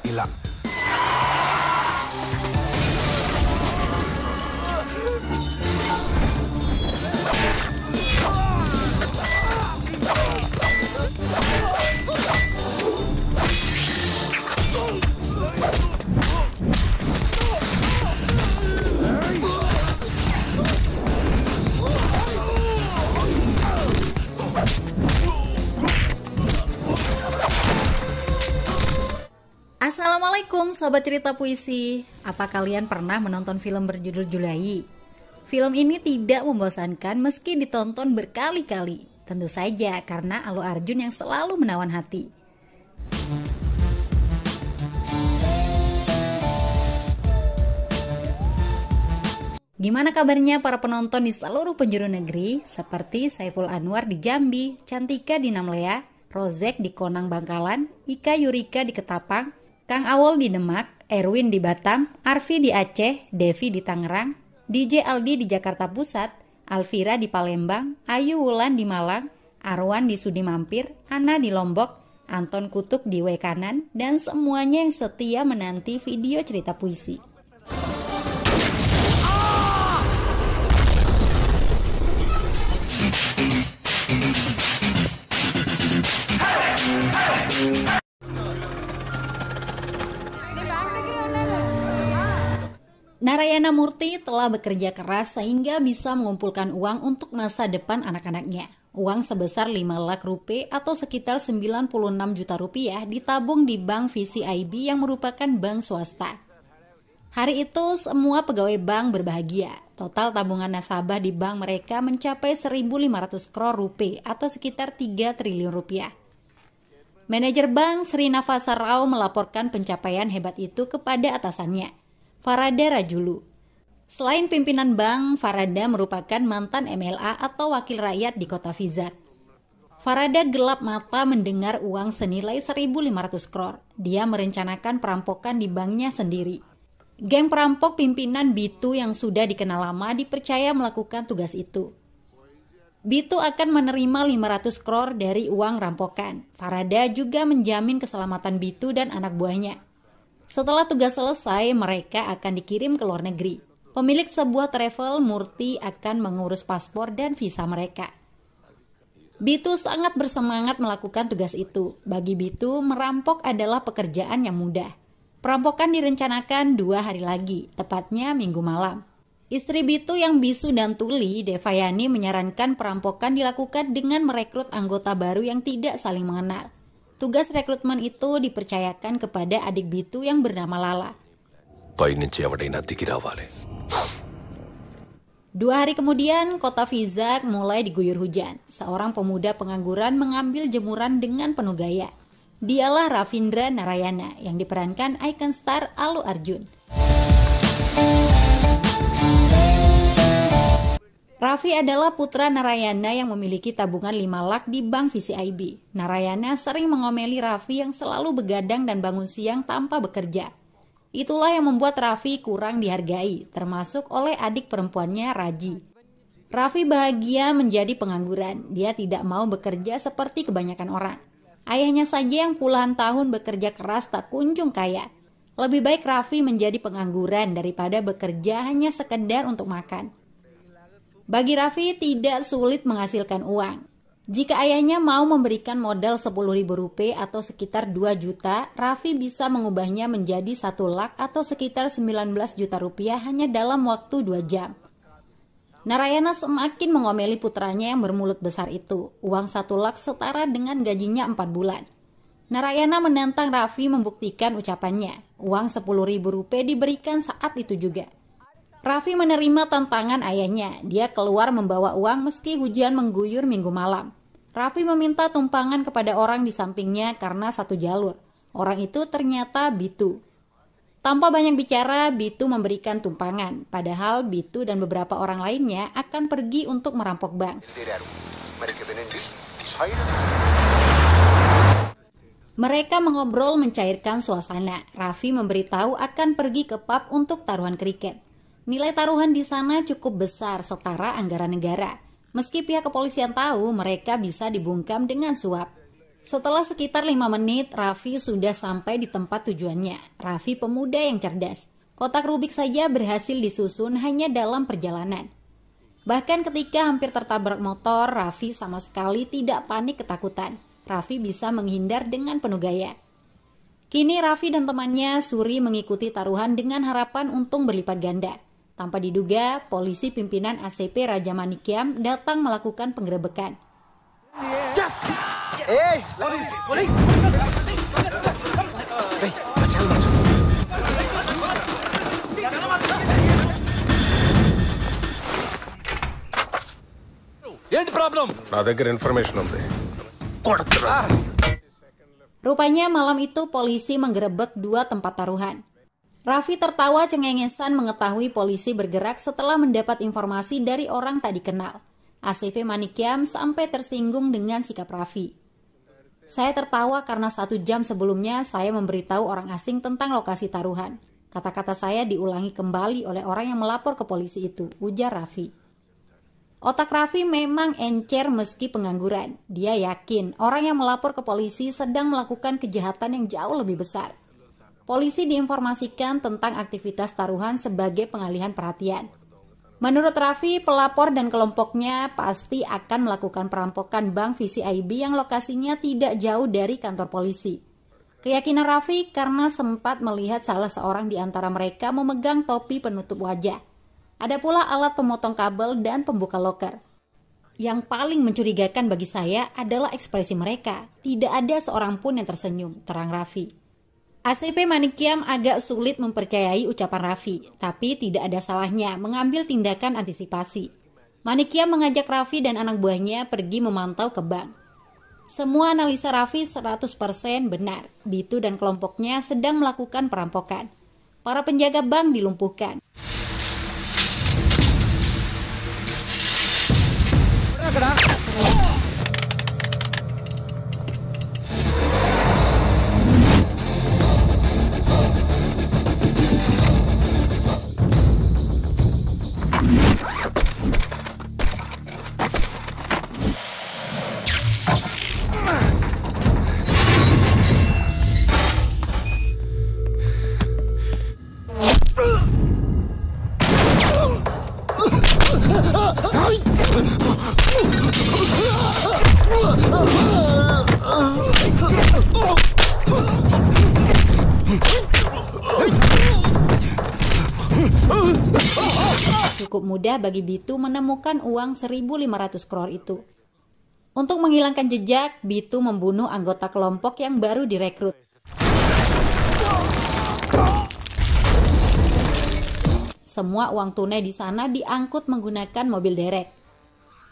hilang. Assalamualaikum Sobat Cerita Puisi. Apa kalian pernah menonton film berjudul Julai? Film ini tidak membosankan meski ditonton berkali-kali. Tentu saja karena Allu Arjun yang selalu menawan hati. Gimana kabarnya para penonton di seluruh penjuru negeri? Seperti Saiful Anwar di Jambi, Cantika di Namlea, Rozek di Konang Bangkalan, Ika Yurika di Ketapang, Kang Awol di Demak, Erwin di Batam, Arfi di Aceh, Devi di Tangerang, DJ Aldi di Jakarta Pusat, Alvira di Palembang, Ayu Wulan di Malang, Arwan di Sudi Mampir, Ana di Lombok, Anton Kutuk di Wekanan, dan semuanya yang setia menanti video cerita puisi. Narayana Murthy telah bekerja keras sehingga bisa mengumpulkan uang untuk masa depan anak-anaknya. Uang sebesar 5 lakh rupiah atau sekitar 96 juta rupiah ditabung di Bank VCIB yang merupakan bank swasta. Hari itu semua pegawai bank berbahagia. Total tabungan nasabah di bank mereka mencapai 1.500 crore rupiah atau sekitar 3 triliun rupiah. Manajer bank Sri Nafasa Rao melaporkan pencapaian hebat itu kepada atasannya, Farada Rajulu. Selain pimpinan bank, Farada merupakan mantan MLA atau wakil rakyat di kota Vizag. Farada gelap mata mendengar uang senilai 1.500 crore. Dia merencanakan perampokan di banknya sendiri. Geng perampok pimpinan Bitu yang sudah dikenal lama dipercaya melakukan tugas itu. Bitu akan menerima 500 crore dari uang rampokan. Farada juga menjamin keselamatan Bitu dan anak buahnya. Setelah tugas selesai, mereka akan dikirim ke luar negeri. Pemilik sebuah travel, Murthy, akan mengurus paspor dan visa mereka. Bitu sangat bersemangat melakukan tugas itu. Bagi Bitu, merampok adalah pekerjaan yang mudah. Perampokan direncanakan 2 hari lagi, tepatnya Minggu malam. Istri Bitu yang bisu dan tuli, Devayani, menyarankan perampokan dilakukan dengan merekrut anggota baru yang tidak saling mengenal. Tugas rekrutmen itu dipercayakan kepada adik Bitu yang bernama Lala. 2 hari kemudian, kota Vizag mulai diguyur hujan. Seorang pemuda pengangguran mengambil jemuran dengan penuh gaya. Dialah Ravindra Narayana yang diperankan ikon star Allu Arjun. Raffi adalah putra Narayana yang memiliki tabungan 5 lakh di Bank VCIB. Narayana sering mengomeli Raffi yang selalu begadang dan bangun siang tanpa bekerja. Itulah yang membuat Raffi kurang dihargai, termasuk oleh adik perempuannya Raji. Raffi bahagia menjadi pengangguran. Dia tidak mau bekerja seperti kebanyakan orang. Ayahnya saja yang puluhan tahun bekerja keras tak kunjung kaya. Lebih baik Raffi menjadi pengangguran daripada bekerja hanya sekedar untuk makan. Bagi Raffi tidak sulit menghasilkan uang. Jika ayahnya mau memberikan modal 10.000 rupiah atau sekitar 2 juta, Raffi bisa mengubahnya menjadi 1 lakh atau sekitar 19 juta rupiah hanya dalam waktu 2 jam. Narayana semakin mengomeli putranya yang bermulut besar itu. Uang 1 lakh setara dengan gajinya 4 bulan. Narayana menantang Raffi membuktikan ucapannya. Uang 10.000 rupiah diberikan saat itu juga. Raffi menerima tantangan ayahnya. Dia keluar membawa uang meski hujan mengguyur Minggu malam. Raffi meminta tumpangan kepada orang di sampingnya karena satu jalur. Orang itu ternyata Bitu. Tanpa banyak bicara, Bitu memberikan tumpangan. Padahal Bitu dan beberapa orang lainnya akan pergi untuk merampok bank. Mereka mengobrol mencairkan suasana. Raffi memberitahu akan pergi ke pub untuk taruhan kriket. Nilai taruhan di sana cukup besar setara anggaran negara. Meski pihak kepolisian tahu mereka bisa dibungkam dengan suap. Setelah sekitar 5 menit, Raffi sudah sampai di tempat tujuannya. Raffi pemuda yang cerdas. Kotak Rubik saja berhasil disusun hanya dalam perjalanan. Bahkan ketika hampir tertabrak motor, Raffi sama sekali tidak panik ketakutan. Raffi bisa menghindar dengan penuh gaya. Kini Raffi dan temannya Suri mengikuti taruhan dengan harapan untung berlipat ganda. Tanpa diduga, polisi pimpinan ACP Raja Manikyam datang melakukan penggerebekan. ఏంటి ప్రాబ్లం? నా దగ్గర ఇన్ఫర్మేషన్ ఉంది. Rupanya malam itu polisi menggerebek 2 tempat taruhan. Raffi tertawa cengengesan mengetahui polisi bergerak setelah mendapat informasi dari orang tak dikenal. ACP Manikyam sampai tersinggung dengan sikap Raffi. Saya tertawa karena 1 jam sebelumnya saya memberitahu orang asing tentang lokasi taruhan. Kata-kata saya diulangi kembali oleh orang yang melapor ke polisi itu, ujar Raffi. Otak Raffi memang encer meski pengangguran. Dia yakin orang yang melapor ke polisi sedang melakukan kejahatan yang jauh lebih besar. Polisi diinformasikan tentang aktivitas taruhan sebagai pengalihan perhatian. Menurut Raffi, pelapor dan kelompoknya pasti akan melakukan perampokan bank VCIB yang lokasinya tidak jauh dari kantor polisi. Keyakinan Raffi karena sempat melihat salah seorang di antara mereka memegang topi penutup wajah. Ada pula alat pemotong kabel dan pembuka loker. Yang paling mencurigakan bagi saya adalah ekspresi mereka. Tidak ada seorang pun yang tersenyum, terang Raffi. ACP Manikyam agak sulit mempercayai ucapan Raffi, tapi tidak ada salahnya mengambil tindakan antisipasi. Manikyam mengajak Raffi dan anak buahnya pergi memantau ke bank. Semua analisa Raffi 100% benar. Bitu dan kelompoknya sedang melakukan perampokan. Para penjaga bank dilumpuhkan. Cukup mudah bagi Bitu menemukan uang 1.500 crore itu. Untuk menghilangkan jejak, Bitu membunuh anggota kelompok yang baru direkrut. Semua uang tunai di sana diangkut menggunakan mobil derek.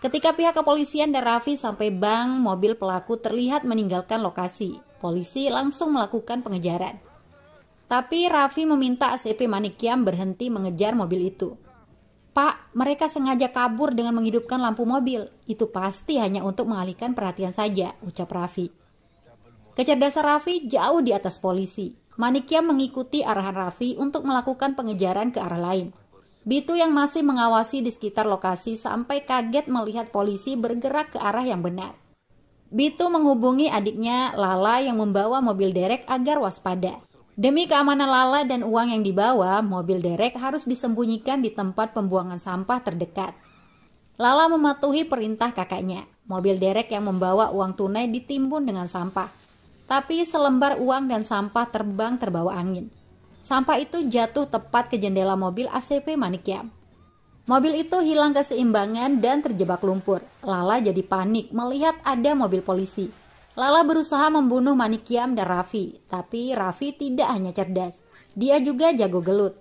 Ketika pihak kepolisian dan Raffi sampai bank, mobil pelaku terlihat meninggalkan lokasi. Polisi langsung melakukan pengejaran. Tapi Raffi meminta ACP Manikyam berhenti mengejar mobil itu. Pak, mereka sengaja kabur dengan menghidupkan lampu mobil. Itu pasti hanya untuk mengalihkan perhatian saja, ucap Raffi. Kecerdasan Raffi jauh di atas polisi. Manikyam mengikuti arahan Raffi untuk melakukan pengejaran ke arah lain. Bitu yang masih mengawasi di sekitar lokasi sampai kaget melihat polisi bergerak ke arah yang benar. Bitu menghubungi adiknya Lala yang membawa mobil derek agar waspada. Demi keamanan Lala dan uang yang dibawa, mobil derek harus disembunyikan di tempat pembuangan sampah terdekat. Lala mematuhi perintah kakaknya. Mobil derek yang membawa uang tunai ditimbun dengan sampah. Tapi selembar uang dan sampah terbang terbawa angin. Sampah itu jatuh tepat ke jendela mobil ACP Manikyam. Mobil itu hilang keseimbangan dan terjebak lumpur. Lala jadi panik melihat ada mobil polisi. Lala berusaha membunuh Manikyam dan Raffi, tapi Raffi tidak hanya cerdas, dia juga jago gelut.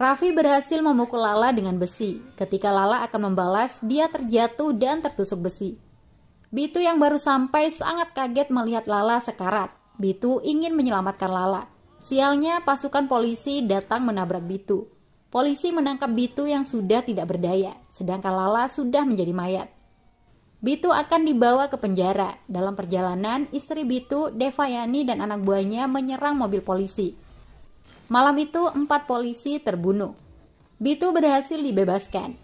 Raffi berhasil memukul Lala dengan besi. Ketika Lala akan membalas, dia terjatuh dan tertusuk besi. Bitu yang baru sampai sangat kaget melihat Lala sekarat. Bitu ingin menyelamatkan Lala. Sialnya pasukan polisi datang menabrak Bitu. Polisi menangkap Bitu yang sudah tidak berdaya, sedangkan Lala sudah menjadi mayat. Bitu akan dibawa ke penjara. Dalam perjalanan, istri Bitu, Devayani dan anak buahnya menyerang mobil polisi. Malam itu 4 polisi terbunuh. Bitu berhasil dibebaskan.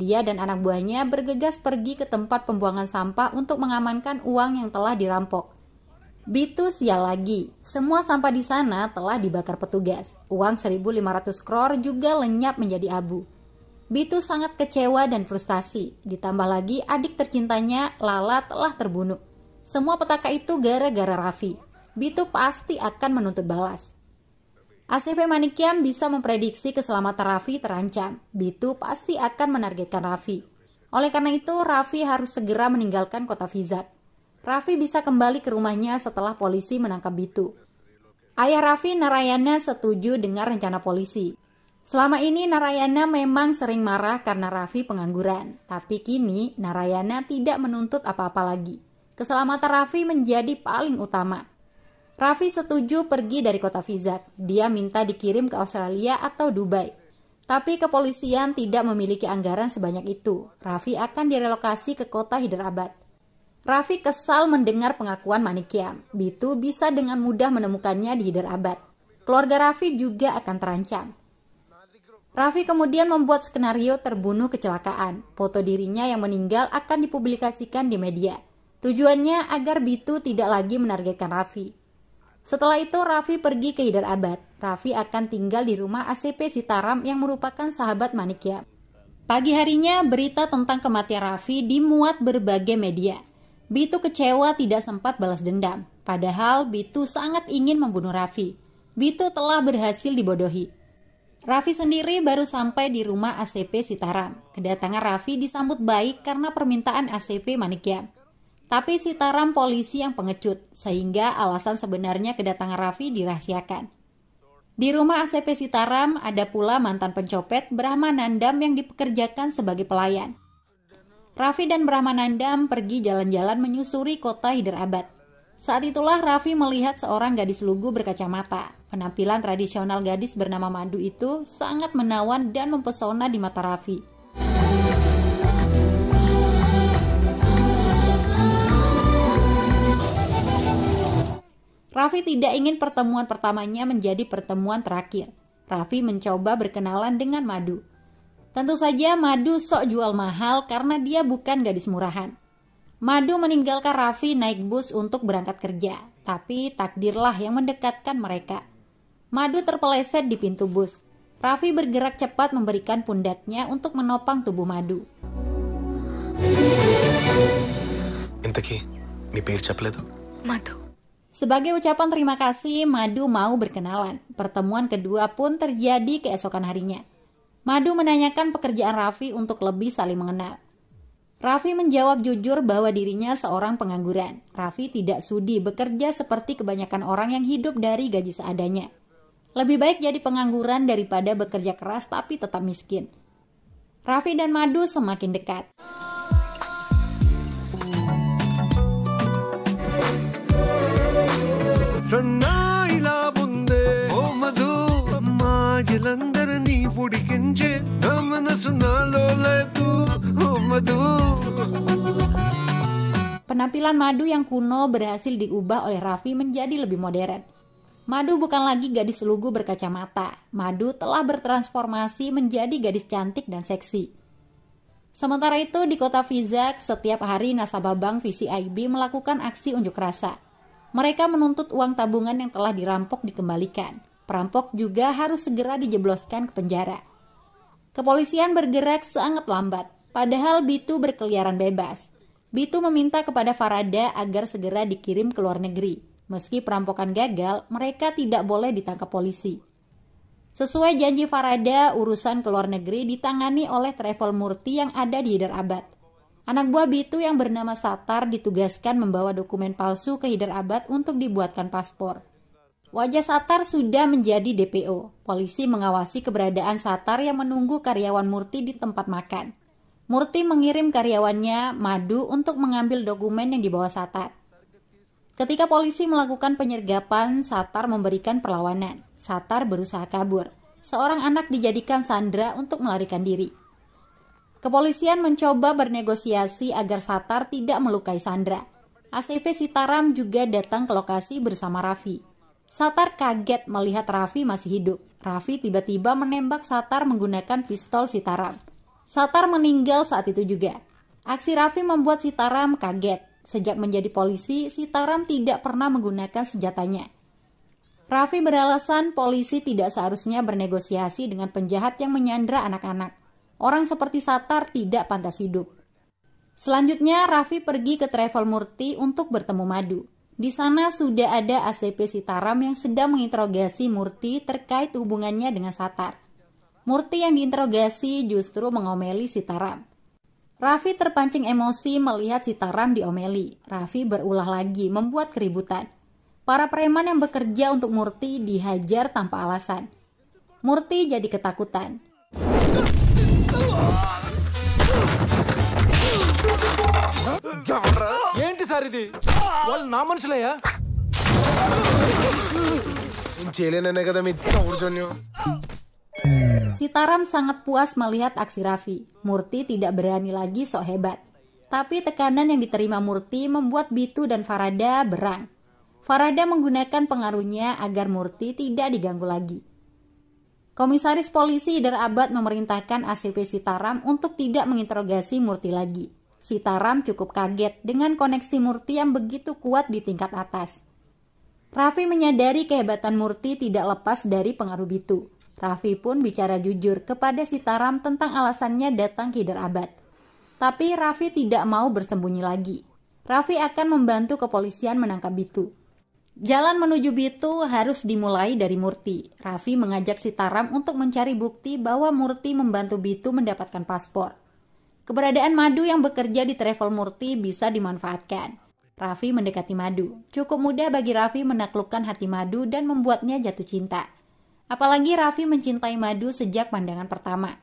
Dia dan anak buahnya bergegas pergi ke tempat pembuangan sampah untuk mengamankan uang yang telah dirampok. Bitu sial lagi, semua sampah di sana telah dibakar petugas. Uang 1.500 crore juga lenyap menjadi abu. Bitu sangat kecewa dan frustasi. Ditambah lagi adik tercintanya Lala telah terbunuh. Semua petaka itu gara-gara Raffi. Bitu pasti akan menuntut balas. ACP Manikyam bisa memprediksi keselamatan Raffi terancam. Bitu pasti akan menargetkan Raffi. Oleh karena itu, Raffi harus segera meninggalkan kota Vizag. Raffi bisa kembali ke rumahnya setelah polisi menangkap Bitu. Ayah Raffi, Narayana, setuju dengan rencana polisi. Selama ini Narayana memang sering marah karena Raffi pengangguran. Tapi kini Narayana tidak menuntut apa-apa lagi. Keselamatan Raffi menjadi paling utama. Raffi setuju pergi dari kota Vizag. Dia minta dikirim ke Australia atau Dubai. Tapi kepolisian tidak memiliki anggaran sebanyak itu. Raffi akan direlokasi ke kota Hyderabad. Raffi kesal mendengar pengakuan Manikyam. Bitu bisa dengan mudah menemukannya di Hyderabad. Keluarga Raffi juga akan terancam. Raffi kemudian membuat skenario terbunuh kecelakaan. Foto dirinya yang meninggal akan dipublikasikan di media. Tujuannya agar Bitu tidak lagi menargetkan Raffi. Setelah itu Raffi pergi ke Hyderabad. Raffi akan tinggal di rumah ACP Sitaram yang merupakan sahabat Manikyam. Pagi harinya berita tentang kematian Raffi dimuat berbagai media. Bitu kecewa tidak sempat balas dendam. Padahal Bitu sangat ingin membunuh Raffi. Bitu telah berhasil dibodohi. Raffi sendiri baru sampai di rumah ACP Sitaram. Kedatangan Raffi disambut baik karena permintaan ACP Manikyam. Tapi Sitaram polisi yang pengecut, sehingga alasan sebenarnya kedatangan Raffi dirahasiakan. Di rumah ACP Sitaram ada pula mantan pencopet Brahmanandam yang dipekerjakan sebagai pelayan. Raffi dan Brahmanandam pergi jalan-jalan menyusuri kota Hyderabad. Saat itulah Raffi melihat seorang gadis lugu berkacamata. Penampilan tradisional gadis bernama Madu itu sangat menawan dan mempesona di mata Raffi. Raffi tidak ingin pertemuan pertamanya menjadi pertemuan terakhir. Raffi mencoba berkenalan dengan Madu. Tentu saja Madu sok jual mahal karena dia bukan gadis murahan. Madu meninggalkan Raffi naik bus untuk berangkat kerja. Tapi takdirlah yang mendekatkan mereka. Madu terpeleset di pintu bus. Raffi bergerak cepat memberikan pundaknya untuk menopang tubuh Madu. Intaki, నీ పేరు చెప్పలేదు? Madu. Sebagai ucapan terima kasih, Madu mau berkenalan. Pertemuan kedua pun terjadi keesokan harinya. Madu menanyakan pekerjaan Raffi untuk lebih saling mengenal. Raffi menjawab jujur bahwa dirinya seorang pengangguran. Raffi tidak sudi bekerja seperti kebanyakan orang yang hidup dari gaji seadanya. Lebih baik jadi pengangguran daripada bekerja keras tapi tetap miskin. Raffi dan Madu semakin dekat. Penampilan Madu yang kuno berhasil diubah oleh Raffi menjadi lebih modern. Madu bukan lagi gadis lugu berkacamata. Madu telah bertransformasi menjadi gadis cantik dan seksi. Sementara itu di kota Vizag, setiap hari nasabah bank VCIB melakukan aksi unjuk rasa. Mereka menuntut uang tabungan yang telah dirampok dikembalikan. Perampok juga harus segera dijebloskan ke penjara. Kepolisian bergerak sangat lambat, padahal Bitu berkeliaran bebas. Bitu meminta kepada Farada agar segera dikirim ke luar negeri. Meski perampokan gagal, mereka tidak boleh ditangkap polisi. Sesuai janji Farada, urusan ke luar negeri ditangani oleh Travel Murti yang ada di Hyderabad. Anak buah Bitu yang bernama Satar ditugaskan membawa dokumen palsu ke Hyderabad untuk dibuatkan paspor. Wajah Satar sudah menjadi DPO. Polisi mengawasi keberadaan Satar yang menunggu karyawan Murti di tempat makan. Murti mengirim karyawannya, Madu, untuk mengambil dokumen yang dibawa Satar. Ketika polisi melakukan penyergapan, Satar memberikan perlawanan. Satar berusaha kabur. Seorang anak dijadikan sandera untuk melarikan diri. Kepolisian mencoba bernegosiasi agar Satar tidak melukai Sandra. ACP Sitaram juga datang ke lokasi bersama Raffi. Satar kaget melihat Raffi masih hidup. Raffi tiba-tiba menembak Satar menggunakan pistol Sitaram. Satar meninggal saat itu juga. Aksi Raffi membuat Sitaram kaget. Sejak menjadi polisi, Sitaram tidak pernah menggunakan senjatanya. Raffi beralasan polisi tidak seharusnya bernegosiasi dengan penjahat yang menyandra anak-anak. Orang seperti Satar tidak pantas hidup. Selanjutnya, Raffi pergi ke Travel Murti untuk bertemu Madu. Di sana sudah ada ACP Sitaram yang sedang menginterogasi Murti terkait hubungannya dengan Satar. Murti yang diinterogasi justru mengomeli Sitaram. Raffi terpancing emosi melihat Sitaram diomeli. Raffi berulah lagi membuat keributan. Para preman yang bekerja untuk Murti dihajar tanpa alasan. Murti jadi ketakutan. ఏంటి సార్ ఇది వాళ్ళు నా మనుషులయ్యా నేను చేయలేననే కదా మీ తమ్ముడు జోన్యం. Sitaram sangat puas melihat aksi Raffi. Murti tidak berani lagi sok hebat. Tapi tekanan yang diterima Murti membuat Bitu dan Farada berang. Farada menggunakan pengaruhnya agar Murti tidak diganggu lagi. Komisaris polisi Hidar Abad memerintahkan ACP Sitaram untuk tidak menginterogasi Murti lagi. Sitaram cukup kaget dengan koneksi Murti yang begitu kuat di tingkat atas. Raffi menyadari kehebatan Murti tidak lepas dari pengaruh Bitu. Raffi pun bicara jujur kepada Sitaram tentang alasannya datang ke Hidar Abad. Tapi Raffi tidak mau bersembunyi lagi. Raffi akan membantu kepolisian menangkap Bitu. Jalan menuju Bitu harus dimulai dari Murti. Raffi mengajak Sitaram untuk mencari bukti bahwa Murti membantu Bitu mendapatkan paspor. Keberadaan Madu yang bekerja di Travel Murti bisa dimanfaatkan. Raffi mendekati Madu. Cukup mudah bagi Raffi menaklukkan hati Madu dan membuatnya jatuh cinta. Apalagi Raffi mencintai Madu sejak pandangan pertama.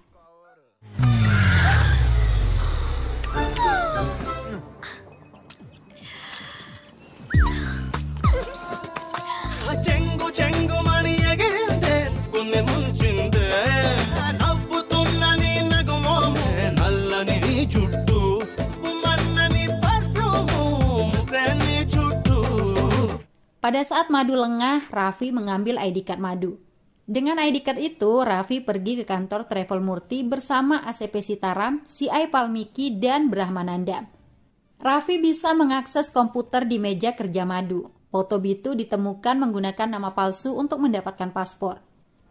Pada saat Madu lengah, Raffi mengambil ID card Madu. Dengan ID card itu, Raffi pergi ke kantor Travel Murti bersama ACP Sitaram, CI Palmiki, dan Brahmanandam. Raffi bisa mengakses komputer di meja kerja Madu. Foto Bitu ditemukan menggunakan nama palsu untuk mendapatkan paspor.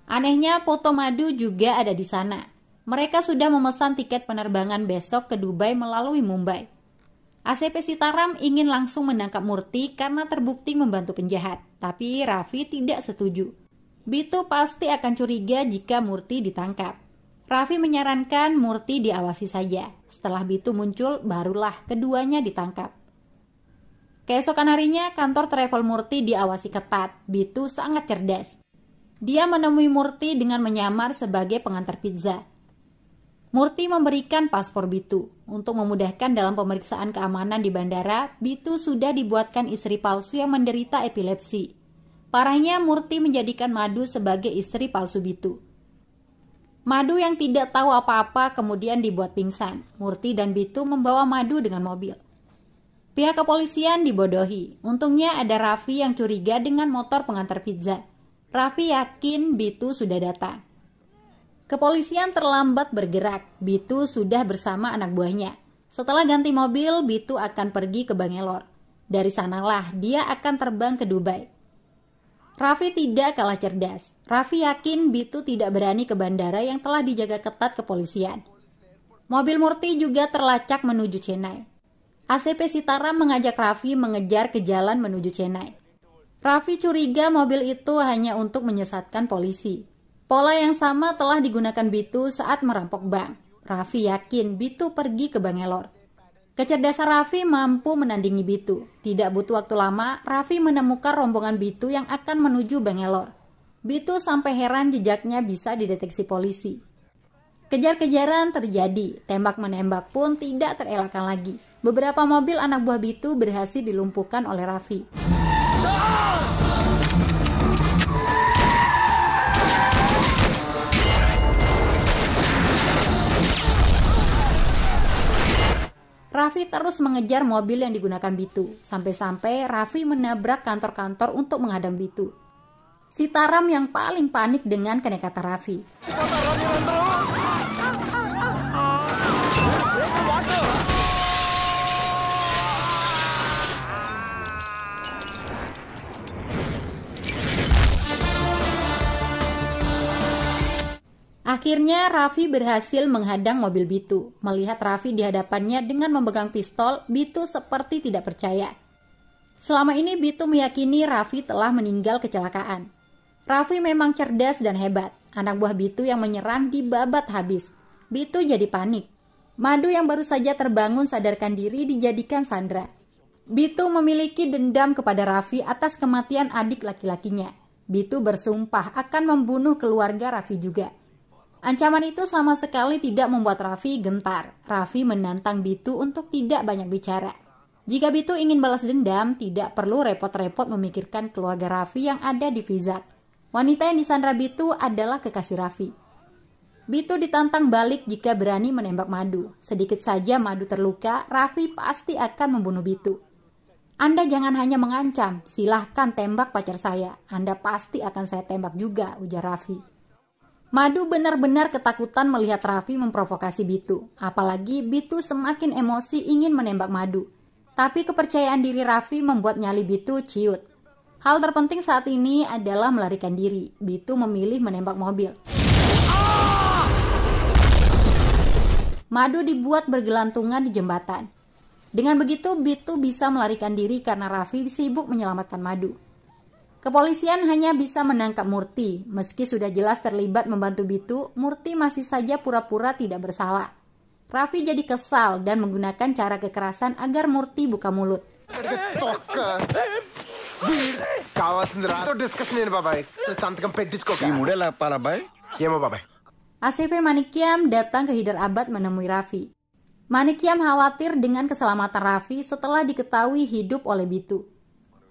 Anehnya, foto Madu juga ada di sana. Mereka sudah memesan tiket penerbangan besok ke Dubai melalui Mumbai. ACP Sitaram ingin langsung menangkap Murti karena terbukti membantu penjahat. Tapi Raffi tidak setuju. Bitu pasti akan curiga jika Murti ditangkap. Raffi menyarankan Murti diawasi saja. Setelah Bitu muncul, barulah keduanya ditangkap. Keesokan harinya, kantor Travel Murti diawasi ketat. Bitu sangat cerdas. Dia menemui Murti dengan menyamar sebagai pengantar pizza. Murti memberikan paspor Bitu. Untuk memudahkan dalam pemeriksaan keamanan di bandara, Bitu sudah dibuatkan istri palsu yang menderita epilepsi. Parahnya, Murti menjadikan Madu sebagai istri palsu Bitu. Madu yang tidak tahu apa-apa kemudian dibuat pingsan. Murti dan Bitu membawa Madu dengan mobil. Pihak kepolisian dibodohi. Untungnya ada Raffi yang curiga dengan motor pengantar pizza. Raffi yakin Bitu sudah datang. Kepolisian terlambat bergerak. Bitu sudah bersama anak buahnya. Setelah ganti mobil, Bitu akan pergi ke Bangalore. Dari sanalah dia akan terbang ke Dubai. Raffi tidak kalah cerdas. Raffi yakin Bitu tidak berani ke bandara yang telah dijaga ketat kepolisian. Mobil Murti juga terlacak menuju Chennai. ACP Sitaram mengajak Raffi mengejar ke jalan menuju Chennai. Raffi curiga mobil itu hanya untuk menyesatkan polisi. Pola yang sama telah digunakan Bitu saat merampok bank. Raffi yakin Bitu pergi ke Bangalore. Kecerdasan Raffi mampu menandingi Bitu. Tidak butuh waktu lama, Raffi menemukan rombongan Bitu yang akan menuju Bangalore. Bitu sampai heran jejaknya bisa dideteksi polisi. Kejar-kejaran terjadi, tembak-menembak pun tidak terelakkan lagi. Beberapa mobil anak buah Bitu berhasil dilumpuhkan oleh Raffi. Raffi terus mengejar mobil yang digunakan Bitu. Sampai-sampai Raffi menabrak kantor-kantor untuk menghadang Bitu. Sitaram yang paling panik dengan kenekatan Raffi. Akhirnya Raffi berhasil menghadang mobil Bitu. Melihat Raffi di hadapannya dengan memegang pistol, Bitu seperti tidak percaya. Selama ini Bitu meyakini Raffi telah meninggal kecelakaan. Raffi memang cerdas dan hebat. Anak buah Bitu yang menyerang dibabat habis. Bitu jadi panik. Madu yang baru saja terbangun sadarkan diri dijadikan sandera. Bitu memiliki dendam kepada Raffi atas kematian adik laki-lakinya. Bitu bersumpah akan membunuh keluarga Raffi juga. Ancaman itu sama sekali tidak membuat Raffi gentar. Raffi menantang Bitu untuk tidak banyak bicara. Jika Bitu ingin balas dendam, tidak perlu repot-repot memikirkan keluarga Raffi yang ada di Vizak. Wanita yang disandra Bitu adalah kekasih Raffi. Bitu ditantang balik jika berani menembak Madu. Sedikit saja Madu terluka, Raffi pasti akan membunuh Bitu. Anda jangan hanya mengancam, silahkan tembak pacar saya. Anda pasti akan saya tembak juga, ujar Raffi. Madu benar-benar ketakutan melihat Raffi memprovokasi Bitu. Apalagi Bitu semakin emosi ingin menembak Madu. Tapi kepercayaan diri Raffi membuat nyali Bitu ciut. Hal terpenting saat ini adalah melarikan diri. Bitu memilih menembak mobil. Madu dibuat bergelantungan di jembatan. Dengan begitu Bitu bisa melarikan diri karena Raffi sibuk menyelamatkan Madu. Kepolisian hanya bisa menangkap Murti. Meski sudah jelas terlibat membantu Bitu, Murti masih saja pura-pura tidak bersalah. Raffi jadi kesal dan menggunakan cara kekerasan agar Murti buka mulut. ACV Manikyam datang ke Hyder Abad menemui Raffi. Manikyam khawatir dengan keselamatan Raffi setelah diketahui hidup oleh Bitu.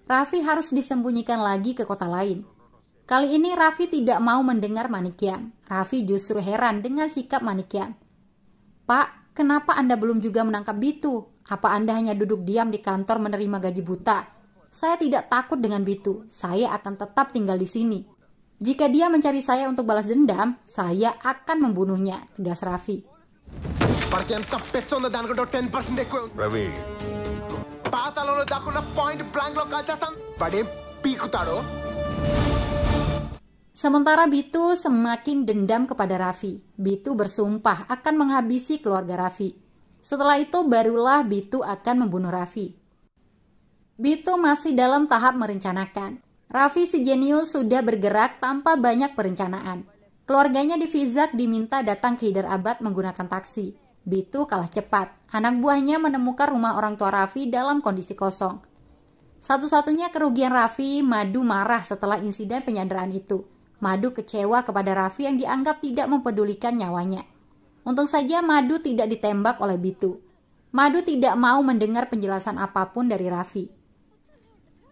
Raffi harus disembunyikan lagi ke kota lain. Kali ini Raffi tidak mau mendengar Manikyam. Raffi justru heran dengan sikap Manikyam. Pak, kenapa Anda belum juga menangkap Bitu? Apa Anda hanya duduk diam di kantor menerima gaji buta? Saya tidak takut dengan Bitu. Saya akan tetap tinggal di sini. Jika dia mencari saya untuk balas dendam, saya akan membunuhnya, tegas Raffi. Ravi, Sementara Bitu semakin dendam kepada Raffi. Bitu bersumpah akan menghabisi keluarga Raffi. Setelah itu barulah Bitu akan membunuh Raffi. Bitu masih dalam tahap merencanakan. Raffi si jenius sudah bergerak tanpa banyak perencanaan. Keluarganya di Vizak diminta datang ke Hyder Abad menggunakan taksi. Bitu kalah cepat. Anak buahnya menemukan rumah orang tua Raffi dalam kondisi kosong. Satu-satunya kerugian Raffi, Madu marah setelah insiden penyanderaan itu. Madu kecewa kepada Raffi yang dianggap tidak mempedulikan nyawanya. Untung saja Madu tidak ditembak oleh Bitu. Madu tidak mau mendengar penjelasan apapun dari Raffi.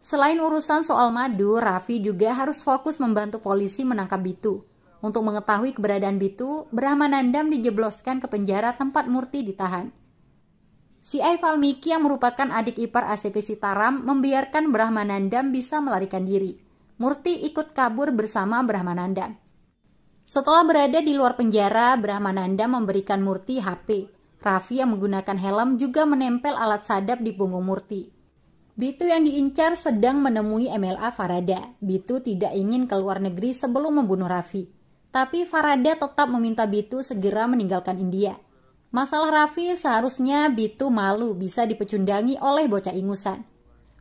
Selain urusan soal Madu, Raffi juga harus fokus membantu polisi menangkap Bitu. Untuk mengetahui keberadaan Bitu, Brahmanandam dijebloskan ke penjara tempat Murti ditahan. Si Ai Valmiki yang merupakan adik ipar ACP Sitaram membiarkan Brahmanandam bisa melarikan diri. Murti ikut kabur bersama Brahmanandam. Setelah berada di luar penjara, Brahmanandam memberikan Murti HP. Raffi yang menggunakan helm juga menempel alat sadap di punggung Murti. Bitu yang diincar sedang menemui MLA Farada. Bitu tidak ingin keluar negeri sebelum membunuh Raffi. Tapi Farada tetap meminta Bitu segera meninggalkan India. Masalah Raffi seharusnya Bitu malu bisa dipecundangi oleh bocah ingusan.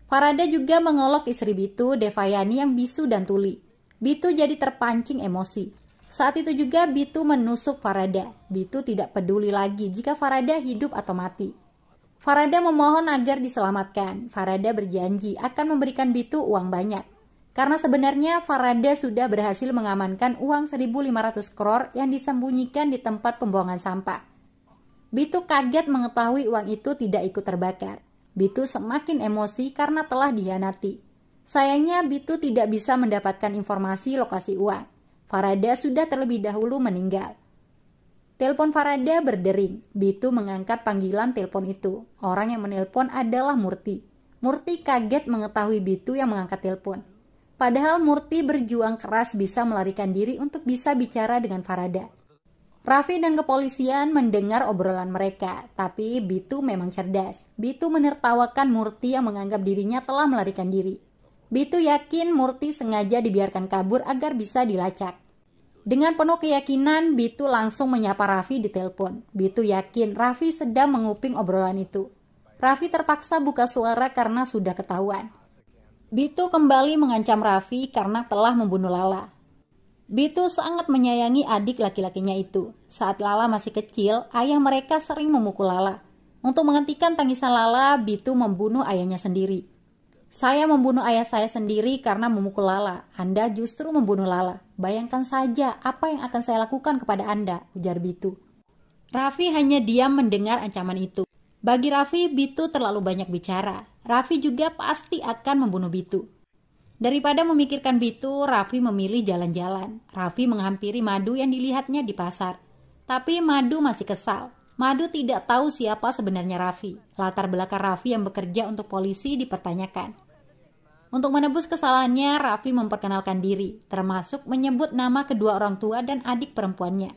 Farada juga mengolok istri Bitu, Devayani yang bisu dan tuli. Bitu jadi terpancing emosi. Saat itu juga Bitu menusuk Farada. Bitu tidak peduli lagi jika Farada hidup atau mati. Farada memohon agar diselamatkan. Farada berjanji akan memberikan Bitu uang banyak. Karena sebenarnya Farada sudah berhasil mengamankan uang 1.500 crore yang disembunyikan di tempat pembuangan sampah. Bitu kaget mengetahui uang itu tidak ikut terbakar. Bitu semakin emosi karena telah dikhianati. Sayangnya Bitu tidak bisa mendapatkan informasi lokasi uang. Farada sudah terlebih dahulu meninggal. Telepon Farada berdering. Bitu mengangkat panggilan telepon itu. Orang yang menelpon adalah Murti. Murti kaget mengetahui Bitu yang mengangkat telepon. Padahal Murti berjuang keras bisa melarikan diri untuk bisa bicara dengan Farada. Raffi dan kepolisian mendengar obrolan mereka, tapi Bitu memang cerdas. Bitu menertawakan Murti yang menganggap dirinya telah melarikan diri. Bitu yakin Murti sengaja dibiarkan kabur agar bisa dilacak. Dengan penuh keyakinan, Bitu langsung menyapa Raffi di telepon. Bitu yakin Raffi sedang menguping obrolan itu. Raffi terpaksa buka suara karena sudah ketahuan. Bitu kembali mengancam Raffi karena telah membunuh Lala. Bitu sangat menyayangi adik laki-lakinya itu. Saat Lala masih kecil, ayah mereka sering memukul Lala. Untuk menghentikan tangisan Lala, Bitu membunuh ayahnya sendiri. Saya membunuh ayah saya sendiri karena memukul Lala. Anda justru membunuh Lala. Bayangkan saja apa yang akan saya lakukan kepada Anda, ujar Bitu. Raffi hanya diam mendengar ancaman itu. Bagi Raffi, Bitu terlalu banyak bicara. Raffi juga pasti akan membunuh Bitu. Daripada memikirkan Bitu, Raffi memilih jalan-jalan. Raffi menghampiri Madu yang dilihatnya di pasar. Tapi Madu masih kesal. Madu tidak tahu siapa sebenarnya Raffi. Latar belakang Raffi yang bekerja untuk polisi dipertanyakan. Untuk menebus kesalahannya, Raffi memperkenalkan diri, termasuk menyebut nama kedua orang tua dan adik perempuannya.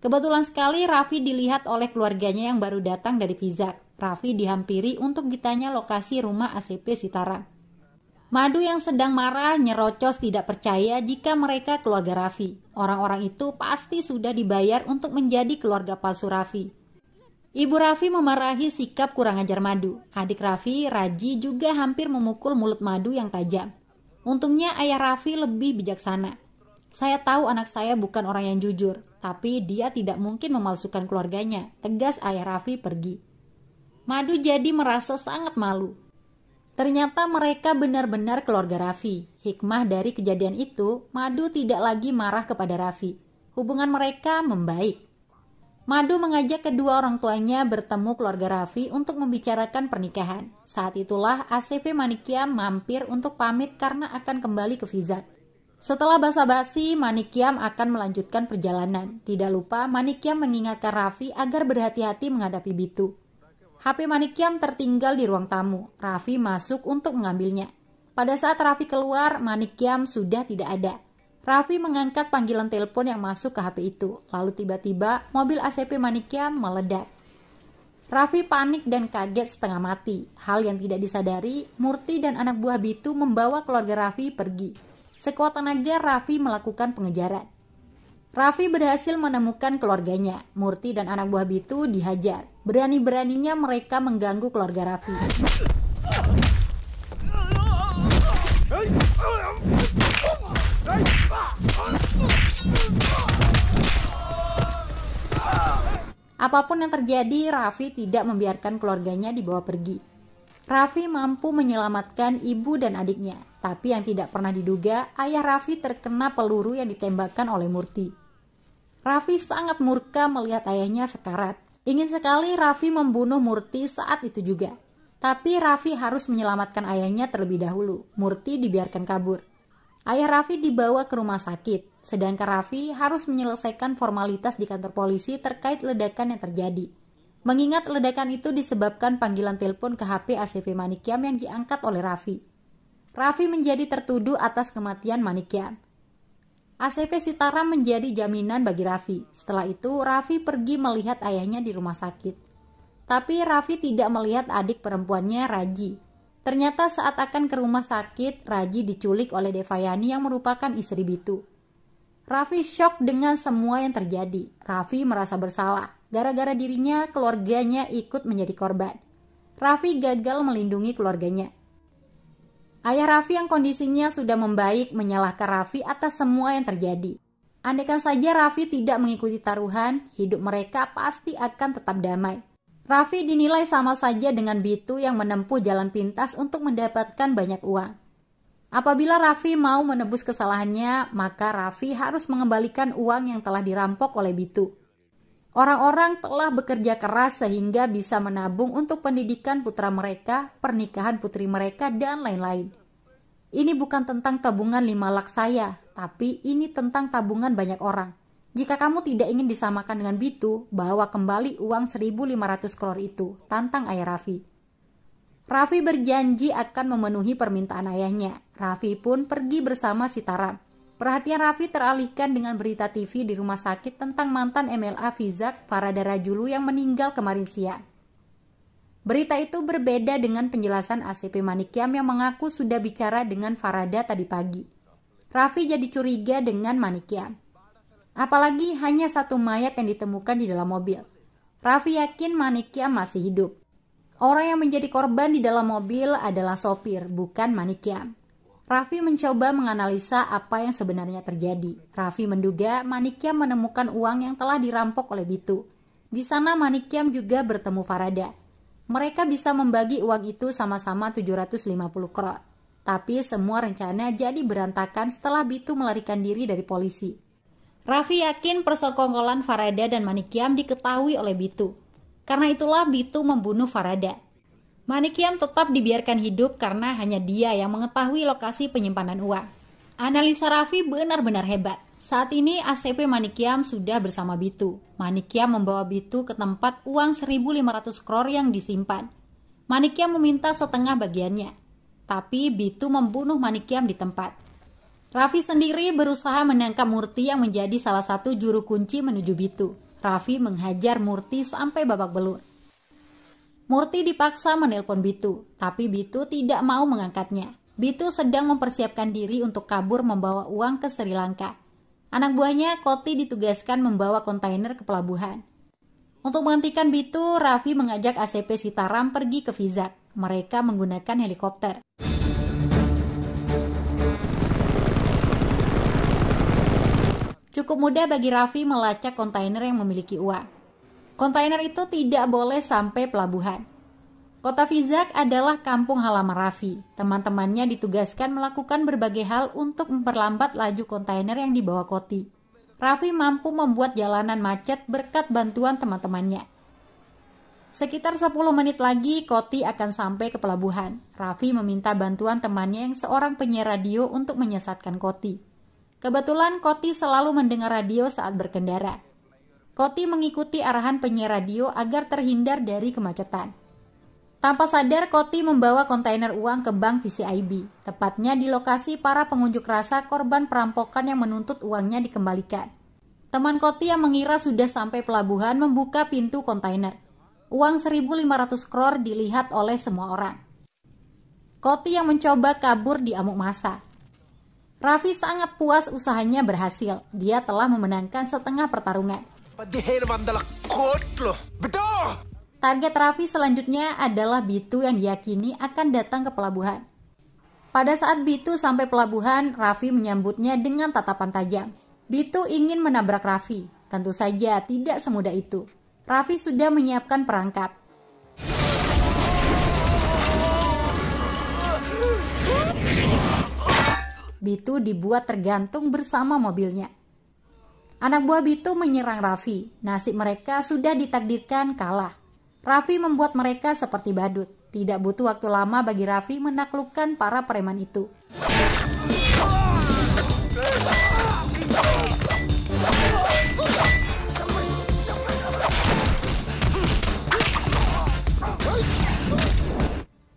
Kebetulan sekali Raffi dilihat oleh keluarganya yang baru datang dari Vizak. Raffi dihampiri untuk ditanya lokasi rumah ACP Sitaram. Madu yang sedang marah nyerocos tidak percaya jika mereka keluarga Raffi. Orang-orang itu pasti sudah dibayar untuk menjadi keluarga palsu Raffi. Ibu Raffi memarahi sikap kurang ajar Madu. Adik Raffi, Raji, juga hampir memukul mulut Madu yang tajam. Untungnya ayah Raffi lebih bijaksana. Saya tahu anak saya bukan orang yang jujur, tapi dia tidak mungkin memalsukan keluarganya, tegas ayah Raffi pergi. Madu jadi merasa sangat malu. Ternyata mereka benar-benar keluarga Raffi. Hikmah dari kejadian itu, Madu tidak lagi marah kepada Raffi. Hubungan mereka membaik. Madu mengajak kedua orang tuanya bertemu keluarga Raffi untuk membicarakan pernikahan. Saat itulah ACP Manikyam mampir untuk pamit karena akan kembali ke Vizak. Setelah basa-basi, Manikyam akan melanjutkan perjalanan. Tidak lupa Manikyam mengingatkan Raffi agar berhati-hati menghadapi Bitu. HP Manikyam tertinggal di ruang tamu. Raffi masuk untuk mengambilnya. Pada saat Raffi keluar, Manikyam sudah tidak ada. Raffi mengangkat panggilan telepon yang masuk ke HP itu. Lalu tiba-tiba mobil ACP Manikyam meledak. Raffi panik dan kaget setengah mati. Hal yang tidak disadari, Murti dan anak buah Bitu membawa keluarga Raffi pergi. Sekuat tenaga Raffi melakukan pengejaran. Raffi berhasil menemukan keluarganya. Murti dan anak buah Bitu dihajar. Berani-beraninya mereka mengganggu keluarga Raffi. Apapun yang terjadi, Raffi tidak membiarkan keluarganya dibawa pergi. Raffi mampu menyelamatkan ibu dan adiknya, tapi yang tidak pernah diduga, ayah Raffi terkena peluru yang ditembakkan oleh Murti. Raffi sangat murka melihat ayahnya sekarat. Ingin sekali Raffi membunuh Murti saat itu juga. Tapi Raffi harus menyelamatkan ayahnya terlebih dahulu. Murti dibiarkan kabur. Ayah Raffi dibawa ke rumah sakit, sedangkan Raffi harus menyelesaikan formalitas di kantor polisi terkait ledakan yang terjadi. Mengingat ledakan itu disebabkan panggilan telepon ke HP ACP Manikyam yang diangkat oleh Raffi. Raffi menjadi tertuduh atas kematian Manikyam. ACP Sitaram menjadi jaminan bagi Raffi. Setelah itu, Raffi pergi melihat ayahnya di rumah sakit. Tapi Raffi tidak melihat adik perempuannya, Raji. Ternyata saat akan ke rumah sakit, Raji diculik oleh Devayani yang merupakan istri Bitu. Raffi syok dengan semua yang terjadi. Raffi merasa bersalah. Gara-gara dirinya, keluarganya ikut menjadi korban. Raffi gagal melindungi keluarganya. Ayah Raffi yang kondisinya sudah membaik menyalahkan Raffi atas semua yang terjadi. Andaikan saja Raffi tidak mengikuti taruhan, hidup mereka pasti akan tetap damai. Raffi dinilai sama saja dengan Bitu yang menempuh jalan pintas untuk mendapatkan banyak uang. Apabila Raffi mau menebus kesalahannya, maka Raffi harus mengembalikan uang yang telah dirampok oleh Bitu. Orang-orang telah bekerja keras sehingga bisa menabung untuk pendidikan putra mereka, pernikahan putri mereka, dan lain-lain. Ini bukan tentang tabungan 5 lak saya, tapi ini tentang tabungan banyak orang. Jika kamu tidak ingin disamakan dengan Bitu, bawa kembali uang 1.500 crore itu, tantang ayah Raffi. Raffi berjanji akan memenuhi permintaan ayahnya. Raffi pun pergi bersama Sitaram. Perhatian Raffi teralihkan dengan berita TV di rumah sakit tentang mantan MLA Vizak, Farada Rajulu yang meninggal kemarin siang. Berita itu berbeda dengan penjelasan ACP Manikyam yang mengaku sudah bicara dengan Farada tadi pagi. Raffi jadi curiga dengan Manikyam. Apalagi hanya satu mayat yang ditemukan di dalam mobil. Raffi yakin Manikyam masih hidup. Orang yang menjadi korban di dalam mobil adalah sopir, bukan Manikyam. Raffi mencoba menganalisa apa yang sebenarnya terjadi. Raffi menduga Manikyam menemukan uang yang telah dirampok oleh Bitu. Di sana Manikyam juga bertemu Farada. Mereka bisa membagi uang itu sama-sama 750 crore. Tapi semua rencana jadi berantakan setelah Bitu melarikan diri dari polisi. Raffi yakin persekongkolan Farada dan Manikyam diketahui oleh Bitu. Karena itulah Bitu membunuh Farada. Manikyam tetap dibiarkan hidup karena hanya dia yang mengetahui lokasi penyimpanan uang. Analisa Raffi benar-benar hebat. Saat ini ACP Manikyam sudah bersama Bitu. Manikyam membawa Bitu ke tempat uang 1.500 crore yang disimpan. Manikyam meminta setengah bagiannya. Tapi Bitu membunuh Manikyam di tempat. Raffi sendiri berusaha menangkap Murti yang menjadi salah satu juru kunci menuju Bitu. Raffi menghajar Murti sampai babak belur. Murti dipaksa menelpon Bitu, tapi Bitu tidak mau mengangkatnya. Bitu sedang mempersiapkan diri untuk kabur membawa uang ke Sri Lanka. Anak buahnya, Koti, ditugaskan membawa kontainer ke pelabuhan. Untuk menghentikan Bitu, Raffi mengajak ACP Sitaram pergi ke Vizag. Mereka menggunakan helikopter. Cukup mudah bagi Raffi melacak kontainer yang memiliki uang. Kontainer itu tidak boleh sampai pelabuhan. Kota Vizag adalah kampung halaman Raffi. Teman-temannya ditugaskan melakukan berbagai hal untuk memperlambat laju kontainer yang dibawa Koti. Raffi mampu membuat jalanan macet berkat bantuan teman-temannya. Sekitar 10 menit lagi Koti akan sampai ke pelabuhan. Raffi meminta bantuan temannya yang seorang penyiar radio untuk menyesatkan Koti. Kebetulan Koti selalu mendengar radio saat berkendara. Koti mengikuti arahan penyiar radio agar terhindar dari kemacetan. Tanpa sadar, Koti membawa kontainer uang ke bank VCIB, tepatnya di lokasi para pengunjuk rasa korban perampokan yang menuntut uangnya dikembalikan. Teman Koti yang mengira sudah sampai pelabuhan membuka pintu kontainer. Uang 1.500 crore dilihat oleh semua orang. Koti yang mencoba kabur diamuk massa. Raffi sangat puas usahanya berhasil. Dia telah memenangkan setengah pertarungan. Target Raffi selanjutnya adalah Bitu yang diyakini akan datang ke pelabuhan. Pada saat Bitu sampai pelabuhan, Raffi menyambutnya dengan tatapan tajam. Bitu ingin menabrak Raffi. Tentu saja tidak semudah itu. Raffi sudah menyiapkan perangkap. Bitu dibuat tergantung bersama mobilnya. Anak buah Bitu menyerang Raffi. Nasib mereka sudah ditakdirkan kalah. Raffi membuat mereka seperti badut. Tidak butuh waktu lama bagi Raffi menaklukkan para preman itu.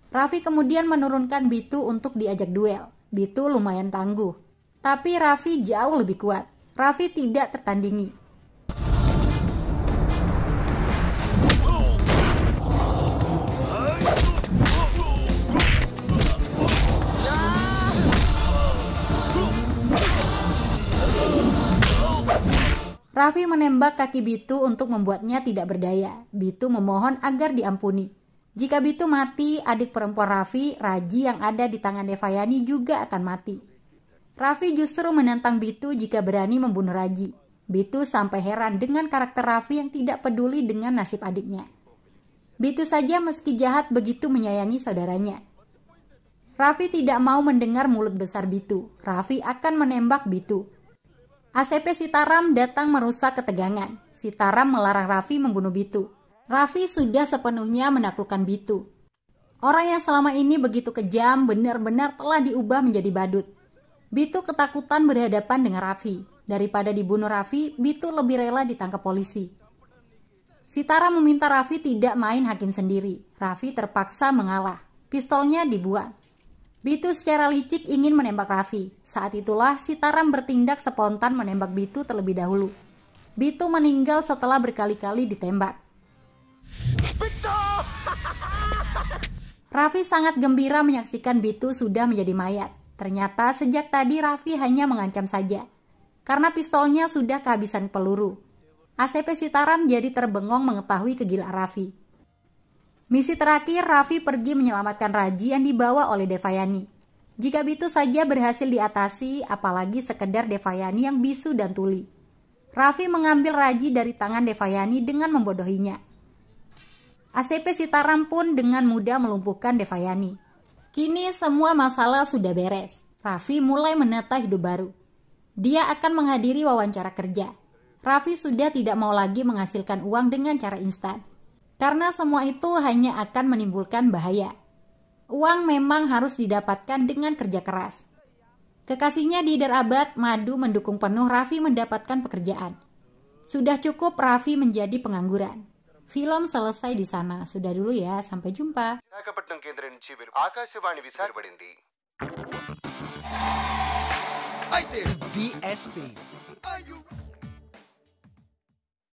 Raffi kemudian menurunkan Bitu untuk diajak duel. Bitu lumayan tangguh, tapi Raffi jauh lebih kuat. Raffi tidak tertandingi. Raffi menembak kaki Bitu untuk membuatnya tidak berdaya. Bitu memohon agar diampuni. Jika Bitu mati, adik perempuan Raffi, Raji yang ada di tangan Devayani juga akan mati. Raffi justru menantang Bitu jika berani membunuh Raji. Bitu sampai heran dengan karakter Raffi yang tidak peduli dengan nasib adiknya. Bitu saja meski jahat begitu menyayangi saudaranya. Raffi tidak mau mendengar mulut besar Bitu. Raffi akan menembak Bitu. ACP Sitaram datang merusak ketegangan. Sitaram melarang Raffi membunuh Bitu. Raffi sudah sepenuhnya menaklukkan Bitu. Orang yang selama ini begitu kejam benar-benar telah diubah menjadi badut. Bitu ketakutan berhadapan dengan Raffi. Daripada dibunuh Raffi, Bitu lebih rela ditangkap polisi. Sitaram meminta Raffi tidak main hakim sendiri. Raffi terpaksa mengalah. Pistolnya dibuang. Bitu secara licik ingin menembak Raffi. Saat itulah Sitaram bertindak spontan menembak Bitu terlebih dahulu. Bitu meninggal setelah berkali-kali ditembak. Raffi sangat gembira menyaksikan Bitu sudah menjadi mayat. Ternyata sejak tadi Raffi hanya mengancam saja. karena pistolnya sudah kehabisan peluru. ACP Sitaram jadi terbengong mengetahui kegilaan Raffi. Misi terakhir, Raffi pergi menyelamatkan Raji yang dibawa oleh Devayani. Jika Bitu saja berhasil diatasi, apalagi sekedar Devayani yang bisu dan tuli. Raffi mengambil Raji dari tangan Devayani dengan membodohinya. ACP Sitaram pun dengan mudah melumpuhkan Devayani. Kini semua masalah sudah beres. Raffi mulai menata hidup baru. Dia akan menghadiri wawancara kerja. Raffi sudah tidak mau lagi menghasilkan uang dengan cara instan. Karena semua itu hanya akan menimbulkan bahaya. Uang memang harus didapatkan dengan kerja keras. Kekasihnya di Hyderabad, Madhu, mendukung penuh Raffi mendapatkan pekerjaan. Sudah cukup Raffi menjadi pengangguran. Film selesai di sana. Sudah dulu ya, sampai jumpa. Visakhapatnam కేంద్రం నుంచి ఆకాశవాణి విశాఖపడింది. DSP.